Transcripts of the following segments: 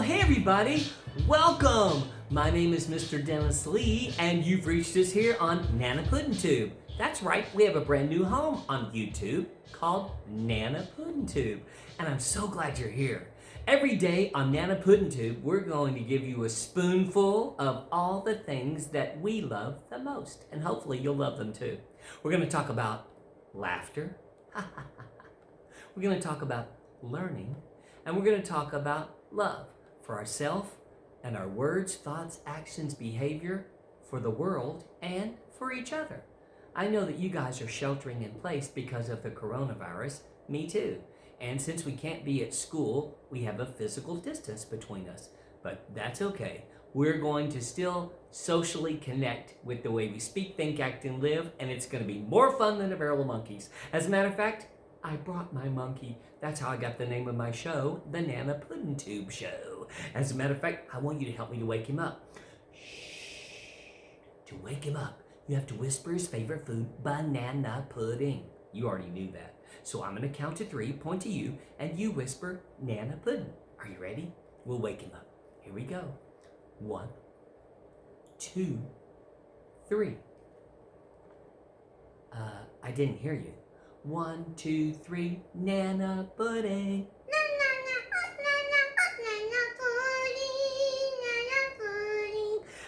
Hey everybody, welcome! My name is Mr. Dennis Lee, and you've reached us here on Nana Puddin Tube. That's right, we have a brand new home on YouTube called Nana Puddin Tube, and I'm so glad you're here. Every day on Nana Puddin Tube, we're going to give you a spoonful of all the things that we love the most, and hopefully you'll love them too. We're going to talk about laughter, we're going to talk about learning, and we're going to talk about love for ourselves and our words, thoughts, actions, behavior, for the world, and for each other. I know that you guys are sheltering in place because of the coronavirus. Me too. And since we can't be at school, we have a physical distance between us. But that's okay. We're going to still socially connect with the way we speak, think, act, and live, and it's going to be more fun than a barrel of monkeys. As a matter of fact, I brought my monkey. That's how I got the name of my show, the Nana Puddin Tube Show. As a matter of fact, I want you to help me to wake him up. Shh. To wake him up, you have to whisper his favorite food, banana pudding. You already knew that. So I'm going to count to 3, point to you, and you whisper Nana Puddin. Are you ready? We'll wake him up. Here we go. 1, 2, 3. I didn't hear you. 1, 2, 3, Nana Pudding.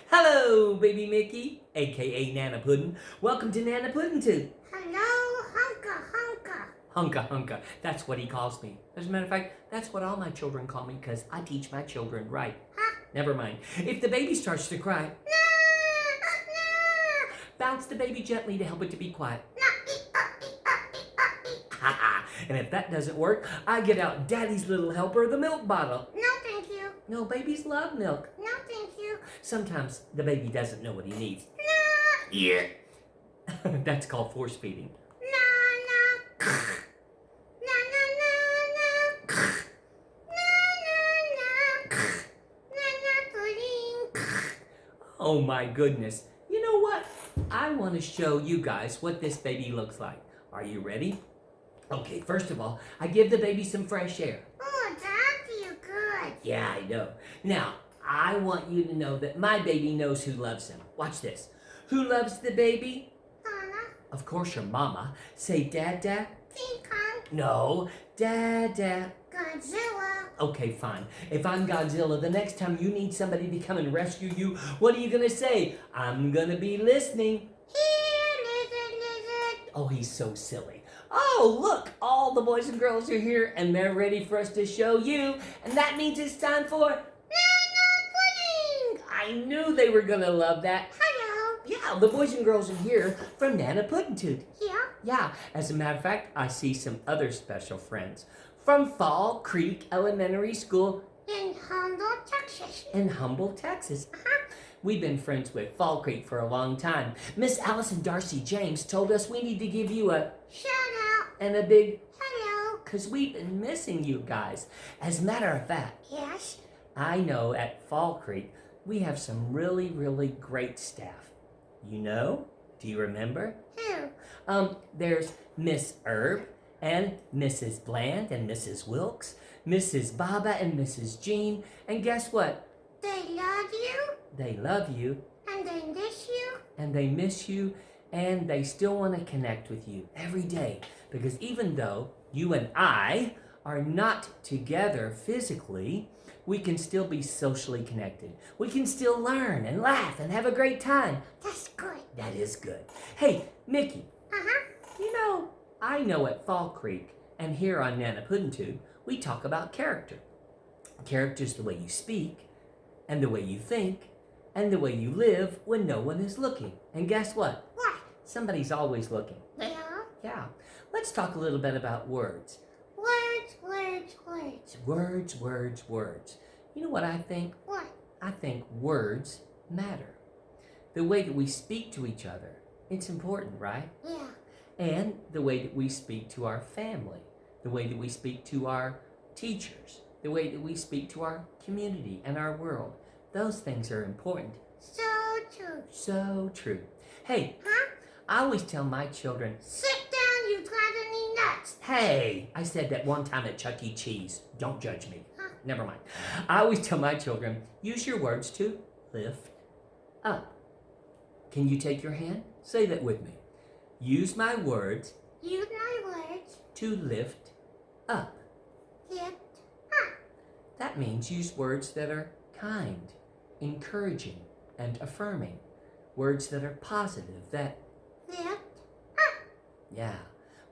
Hello, baby Mickey, aka Nana Puddin. Welcome to Nana Puddin Tube. Hello, Hunka Hunka. Hunka Hunka, that's what he calls me. As a matter of fact, that's what all my children call me because I teach my children right. Huh? Never mind. If the baby starts to cry, bounce the baby gently to help it to be quiet. And if that doesn't work, I get out Daddy's little helper, the milk bottle. No, thank you. No, babies love milk. No, thank you. Sometimes the baby doesn't know what he needs. No. Yeah. That's called force feeding. Na na. Na na na na. Na na na. Nana pudding. Oh my goodness. You know what? I want to show you guys what this baby looks like. Are you ready? Okay, first of all, I give the baby some fresh air. Oh, that feels good. Yeah, I know. Now, I want you to know that my baby knows who loves him. Watch this. Who loves the baby? Nana. Of course, your mama. Say, Dada. King Kong. No, Dada. Godzilla. Okay, fine. If I'm Godzilla, the next time you need somebody to come and rescue you, what are you going to say? I'm going to be listening. Here, lizard, lizard. Oh, he's so silly. Oh, look, all the boys and girls are here, and they're ready for us to show you, and that means it's time for Nana pudding. I knew they were going to love that. Hello. Yeah, the boys and girls are here from Nana Puddin Tube. Yeah. Yeah, as a matter of fact, I see some other special friends from Fall Creek Elementary School In Humble, Texas. in Humble, Texas. Uh-huh. We've been friends with Fall Creek for a long time. Miss Allison Darcy James told us we need to give you a Shout out. and a big Hello. because we've been missing you guys. As a matter of fact, Yes. I know at Fall Creek we have some really, really great staff. You know? Do you remember? Who? There's Miss Herb and Mrs. Bland and Mrs. Wilkes, Mrs. Baba and Mrs. Jean, and guess what? They love you They love you and they miss you. and they miss you and they still want to connect with you every day because even though you and I are not together physically, we can still be socially connected. We can still learn and laugh and have a great time. That's good. That is good. Hey, Mickey, Uh-huh. you know, I know at Fall Creek and here on Nana Puddin Tube, we talk about character. Character's the way you speak and the way you think and the way you live when no one is looking. And guess what? What? Somebody's always looking. Yeah. Yeah. Let's talk a little bit about words. Words, words, words. Words, words, words. You know what I think? What? I think words matter. The way that we speak to each other, it's important, right? Yeah. And the way that we speak to our family, the way that we speak to our teachers, the way that we speak to our community and our world. Those things are important. So true. So true. Hey, Huh? I always tell my children, Sit down, you gluttony nuts. hey, I said that one time at Chuck E. Cheese. Don't judge me. Huh? never mind. I always tell my children, use your words to lift up. Can you take your hand? Say that with me. Use my words Use my words. to lift up. Lift up. That means use words that are kind, encouraging, and affirming. Words that are positive, that, Lift. yeah,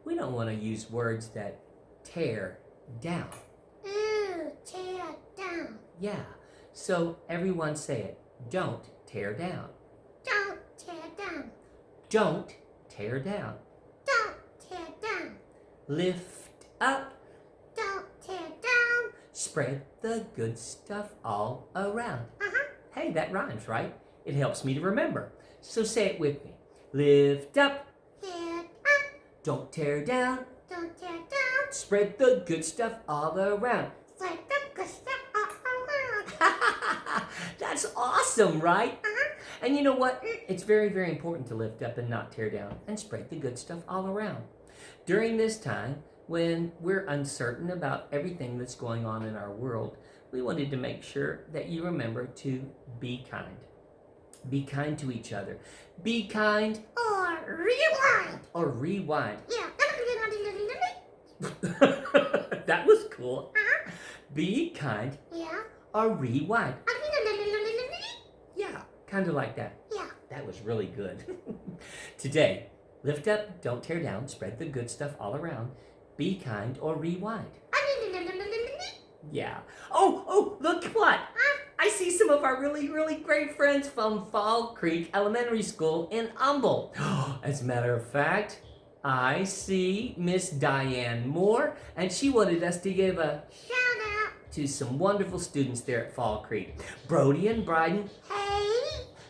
we don't want to use words that tear down. Ooh, tear down. Yeah, so everyone say it. Don't tear down. Don't tear down. Don't tear down. Don't tear down. Lift up. Don't tear down. Spread the good stuff all around. Uh-huh. Hey, that rhymes, right? It helps me to remember. So say it with me. Lift up. Lift up. Don't tear down. Don't tear down. Spread the good stuff all around. Spread the good stuff all around. That's awesome, right? Uh-huh. And you know what? It's very, very important to lift up and not tear down and spread the good stuff all around. During this time, when we're uncertain about everything that's going on in our world, we wanted to make sure that you remember to be kind. Be kind to each other. Be kind Or rewind. or rewind. Yeah. That was cool. Uh-huh. Be kind Yeah. or rewind. Yeah, kind of like that. Yeah. That was really good. Today, lift up, don't tear down, spread the good stuff all around. Be kind or rewind. Yeah. Oh, look what? I see some of our really, really great friends from Fall Creek Elementary School in Humble. As a matter of fact, I see Miss Diane Moore, and she wanted us to give a Shout out. to some wonderful students there at Fall Creek. Brody and Bryden, Hey.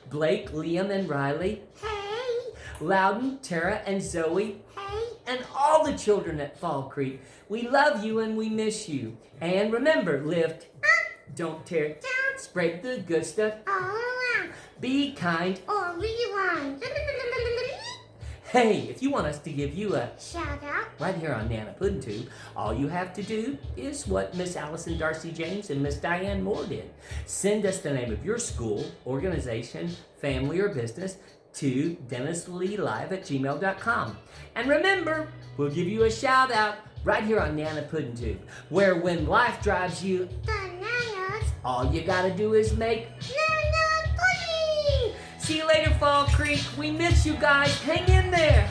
Blake, Liam, and Riley, Hey. Loudon, Tara, and Zoe, Hey. and all the children at Fall Creek. We love you and we miss you. And remember, lift, don't tear, Down. spread the good stuff, All around. be kind. Or rewind. Hey, if you want us to give you a Shout out. right here on Nana Puddin Tube, all you have to do is what Miss Allison Darcy James and Miss Diane Moore did. Send us the name of your school, organization, family, or business to dennisleelive@gmail.com. And remember, we'll give you a shout out right here on Nana Puddin Tube, where when life drives you, Bananas. all you gotta do is make. Nana Pudding. See you later, Fall Creek. We miss you guys. Hang in there.